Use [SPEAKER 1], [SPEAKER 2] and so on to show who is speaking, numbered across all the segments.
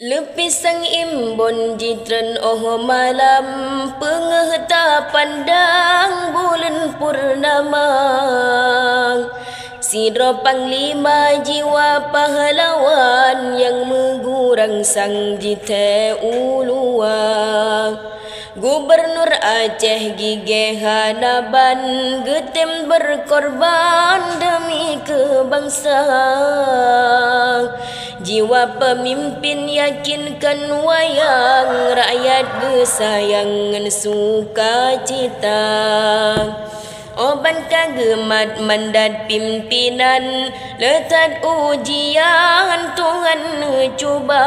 [SPEAKER 1] Lepisang imbon jitren malam pengeta pandang bulan purnama. Sidro panglima jiwa pahlawan yang menggurang sang jite uluang. Gubernur Aceh Gigeh Hanaban getem berkorban demi kebangsaan. Jiwa pemimpin yakinkan wayang rakyat gesayangan sukacita. Oban kagemat mandat pimpinan letat ujian Tuhan cuba.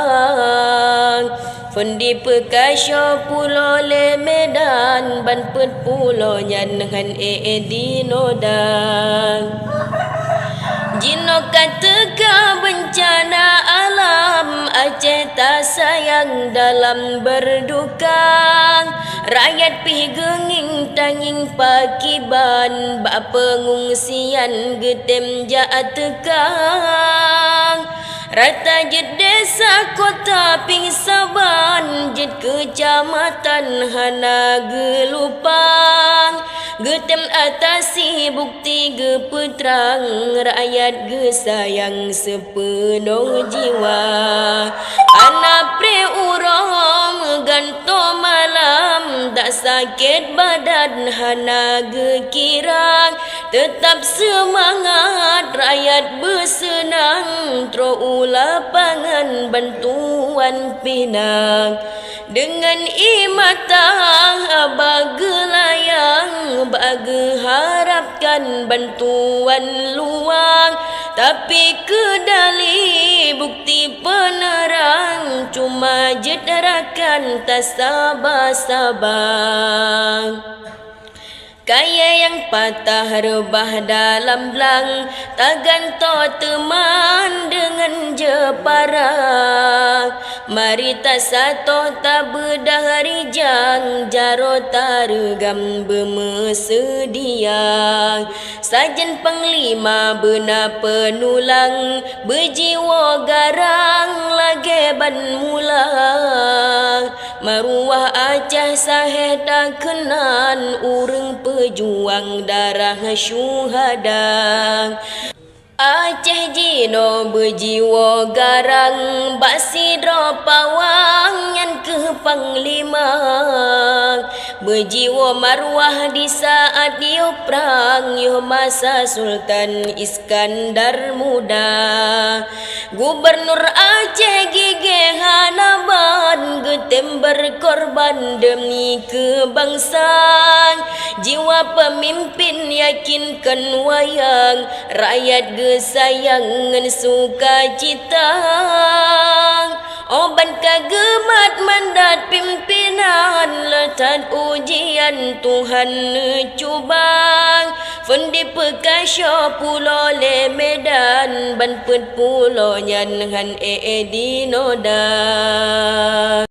[SPEAKER 1] Fundi pekasyo pulau le Medan ban pet pulau nyan dengan di Nodan. Jino kata bencana alam Aceh tak sayang dalam berduka. Rakyat pi genging tanging pakiban bak pengungsian getem jaat tekang. Rata jet desa kota ping Saban jet kecamatan hana gelupang. Getem atasi bukti gepetrang rakyat gesayang sepenuh jiwa. Anak pre urang ganto malam tak sakit badan hana gekirang. Tetap semangat rakyat bersenang tro lapangan bantuan pinang. Dengan imatah bagelayang bage harapkan bantuan luang. Tapi kedali bukti penerang cuma jederakan tak sabar-sabar. Kaya yang patah rebah dalam belang tak ganto teman dengan jepara. Mari tak satu tak bedah rijang jaro targam bermesedia. Sajen panglima benar penulang berjiwa garang lagi ban mulang. Maruah Aceh sahih tak kenan urang pejuang darah syuhada. Aceh jino berjiwa garang bak sidro pawang yang ke panglima. Berjiwa maruah di saat dia perang yo masa Sultan Iskandar muda. Gubernur Aceh Gigeh Hanaban getem berkorban demi kebangsaan. Jiwa pemimpin yakinkan wayang rakyat gesayangan sukacita. Oban kagemat mandat pimpinan letat ujian Tuhan cubang. Fundi pekasyo pulau le Medan ban pet pulau nyan dengan di Nodan.